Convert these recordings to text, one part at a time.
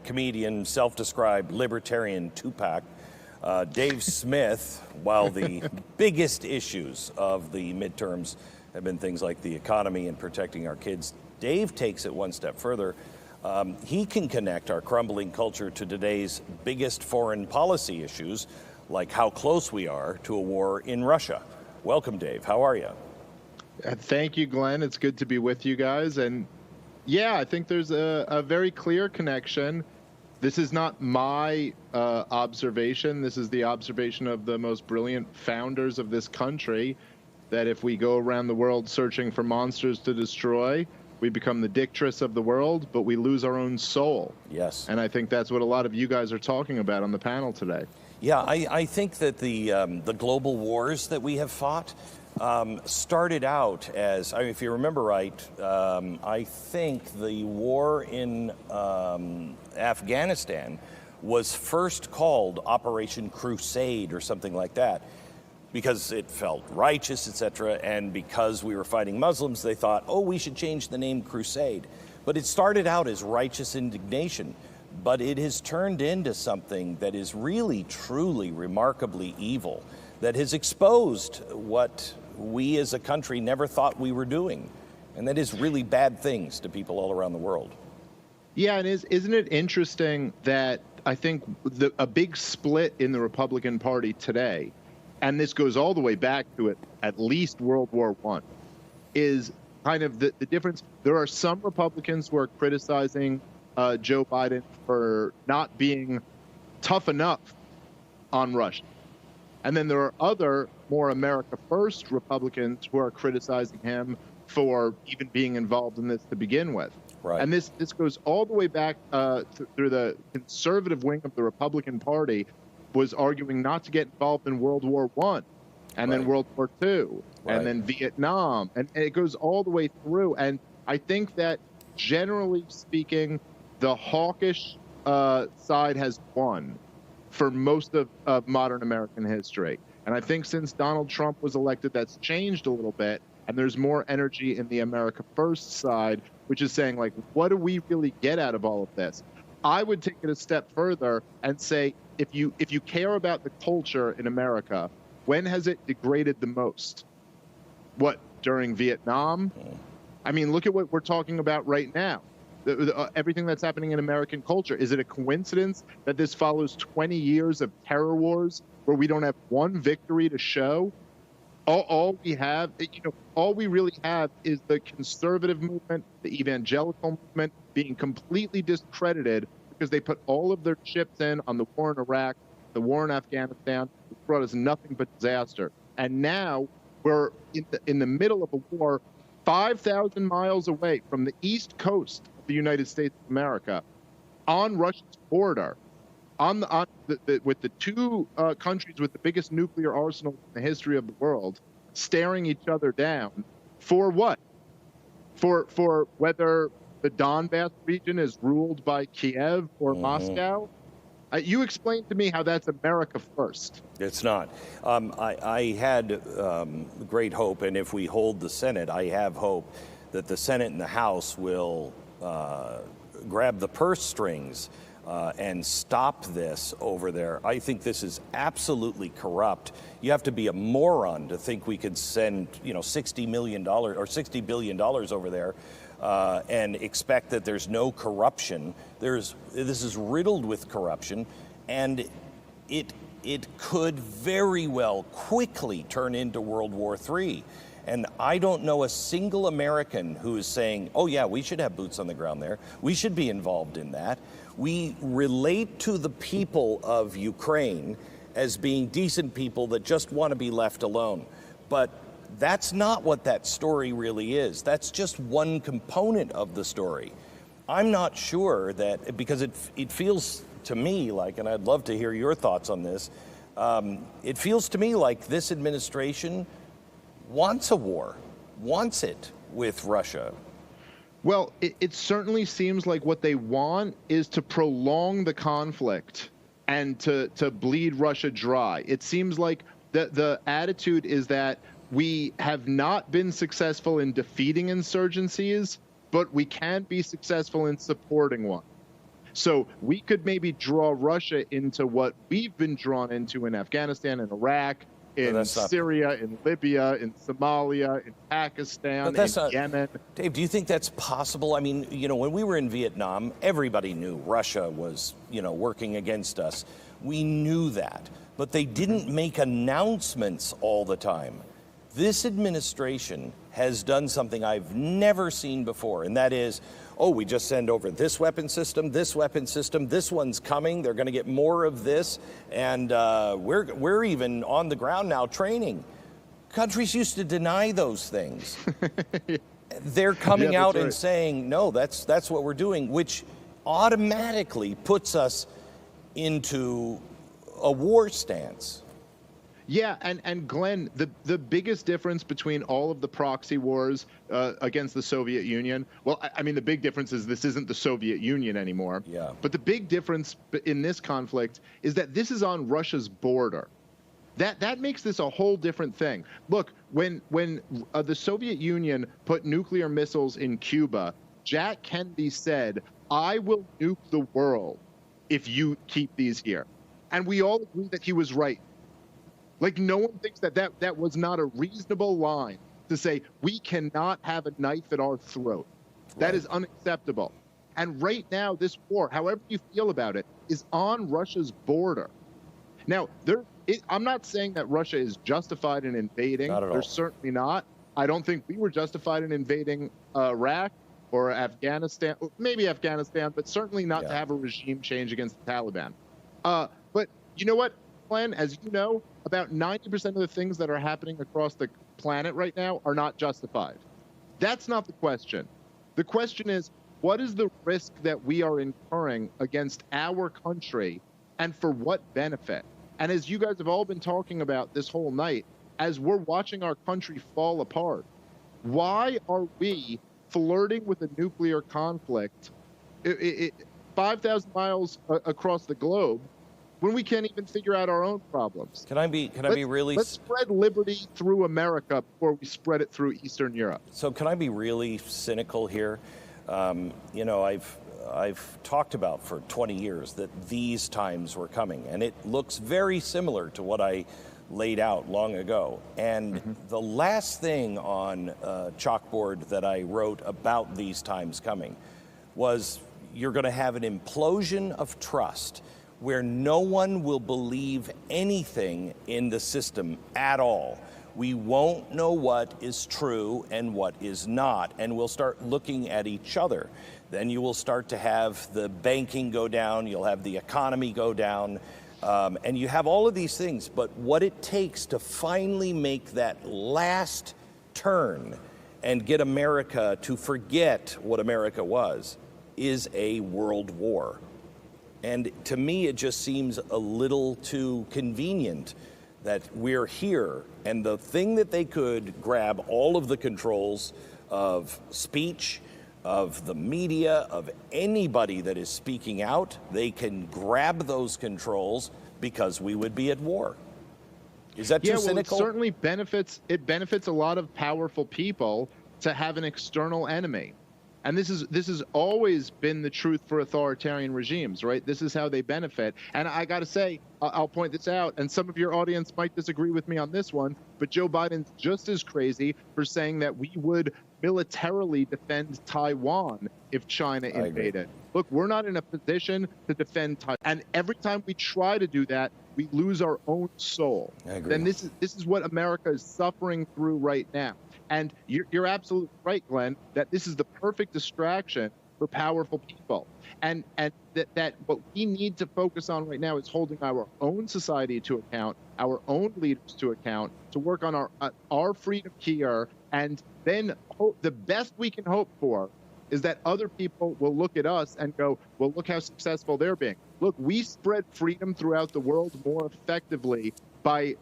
comedian, self-described libertarian two-pack. Dave Smith, while the biggest issues of the midterms have been things like the economy and protecting our kids, Dave takes it one step further. He can connect our crumbling culture to today's biggest foreign policy issues, like how close we are to a war in Russia. Welcome, Dave. How are you? Thank you, Glenn. It's good to be with you guys. And yeah, I think there's a very clear connection. This is not my observation. This is the observation of the most brilliant founders of this country, that if we go around the world searching for monsters to destroy, we become the dictatoress of the world, but we lose our own soul. Yes. And I think that's what a lot of you guys are talking about on the panel today. Yeah, I think that the global wars that we have fought started out as, I mean, if you remember right, I think the war in Afghanistan was first called Operation Crusade or something like that, because it felt righteous, etc. And because we were fighting Muslims, they thought, oh, we should change the name Crusade. But it started out as righteous indignation, but it has turned into something that is really, truly, remarkably evil, that has exposed what we as a country never thought we were doing. And that is really bad things to people all around the world. Yeah, and isn't it interesting that I think a big split in the Republican Party today, and this goes all the way back to at least World War I, is kind of the difference. There are some Republicans who are criticizing Joe Biden for not being tough enough on Russia. And then there are other more America First Republicans who are criticizing him for even being involved in this to begin with. Right. And this goes all the way back through the conservative wing of the Republican Party, was arguing not to get involved in World War I, and then World War II, and then Vietnam, and it goes all the way through. And I think that generally speaking, the hawkish side has won for most of modern American history. And I think since Donald Trump was elected, that's changed a little bit, and there's more energy in the America First side, which is saying, like, what do we really get out of all of this? I would take it a step further and say, if you care about the culture in America, when has it degraded the most? What, during Vietnam? I mean, look at what we're talking about right now. Everything that's happening in American culture. Is it a coincidence that this follows 20 years of terror wars where we don't have one victory to show? All we have, all we really have is the conservative movement, the evangelical movement being completely discredited because they put all of their chips in on the war in Iraq, the war in Afghanistan, which brought us nothing but disaster. And now we're in the middle of a war 5,000 miles away from the east coast of the United States of America, on Russia's border, with the two countries with the biggest nuclear arsenal in the history of the world, staring each other down. For what? For whether the Donbass region is ruled by Kiev or Moscow? You explain to me how that's America First. It's not. I had great hope, and if we hold the Senate, I have hope that the Senate and the House will grab the purse strings and stop this over there. I think this is absolutely corrupt. You have to be a moron to think we could send, $60 million or $60 billion over there and expect that there's no corruption. This is riddled with corruption, and it could very well quickly turn into World War III. And I don't know a single American who is saying, oh yeah, we should have boots on the ground there. We should be involved in that. We relate to the people of Ukraine as being decent people that just want to be left alone. But that's not what that story really is. That's just one component of the story. I'm not sure that, because it feels to me like, and I'd love to hear your thoughts on this, it feels to me like this administration wants a war, wants it with Russia. Well, it certainly seems like what they want is to prolong the conflict and to bleed Russia dry. It seems like the attitude is that we have not been successful in defeating insurgencies, but we can be successful in supporting one. So we could maybe draw Russia into what we've been drawn into in Afghanistan and Iraq, in Syria, in Libya, in Somalia, in Pakistan, in Yemen. Dave, do you think that's possible? I mean, when we were in Vietnam, everybody knew Russia was, working against us. We knew that, but they didn't make announcements all the time. This administration has done something I've never seen before, and that is, we just send over this weapon system, this one's coming, they're going to get more of this, and we're even on the ground now training. Countries used to deny those things. They're coming out and saying, no, that's what we're doing, which automatically puts us into a war stance. Yeah, and Glenn, the biggest difference between all of the proxy wars against the Soviet Union, well, I mean, the big difference is this isn't the Soviet Union anymore. Yeah. But the big difference in this conflict is that this is on Russia's border. That makes this a whole different thing. Look, when the Soviet Union put nuclear missiles in Cuba, Jack Kennedy said, "I will nuke the world if you keep these here." And we all agree that he was right. Like, no one thinks that was not a reasonable line to say, we cannot have a knife at our throat. That is unacceptable. And right now, this war, however you feel about it, is on Russia's border. Now, I'm not saying that Russia is justified in invading. Not at all. They're certainly not. I don't think we were justified in invading Iraq or Afghanistan, maybe Afghanistan, but certainly not to have a regime change against the Taliban. But you know what, Glenn, as you know, about 90% of the things that are happening across the planet right now are not justified. That's not the question. The question is, what is the risk that we are incurring against our country, and for what benefit? And as you guys have all been talking about this whole night, as we're watching our country fall apart, why are we flirting with a nuclear conflict 5,000 miles across the globe when we can't even figure out our own problems? Let's spread liberty through America before we spread it through Eastern Europe. So can I be really cynical here? I've talked about for 20 years that these times were coming, and it looks very similar to what I laid out long ago. And the last thing on chalkboard that I wrote about these times coming was, you're going to have an implosion of trust where no one will believe anything in the system at all. We won't know what is true and what is not, and we'll start looking at each other. Then you will start to have the banking go down, you'll have the economy go down, and you have all of these things. But what it takes to finally make that last turn and get America to forget what America was is a world war. And to me, it just seems a little too convenient that we're here, and the thing that they could grab all of the controls of speech, of the media, of anybody that is speaking out, they can grab those controls because we would be at war. Is that too cynical? It certainly benefits a lot of powerful people to have an external enemy. And this has always been the truth for authoritarian regimes, right? This is how they benefit. And I got to say, I'll point this out, and some of your audience might disagree with me on this one, but Joe Biden's just as crazy for saying that we would militarily defend Taiwan if China invaded. Look, we're not in a position to defend Taiwan. And every time we try to do that, we lose our own soul. I agree. Then this is what America is suffering through right now. And you're absolutely right, Glenn, that this is the perfect distraction for powerful people. And that what we need to focus on right now is holding our own society to account, our own leaders to account, to work on our freedom here. And then the best we can hope for is that other people will look at us and go, well, look how successful they're being. Look, we spread freedom throughout the world more effectively by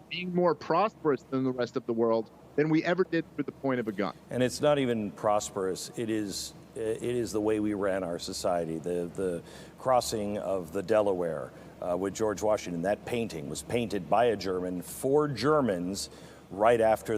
being more prosperous than the rest of the world than we ever did through the point of a gun. And it's not even prosperous. It is the way we ran our society. The crossing of the Delaware with George Washington, that painting was painted by a German for Germans right after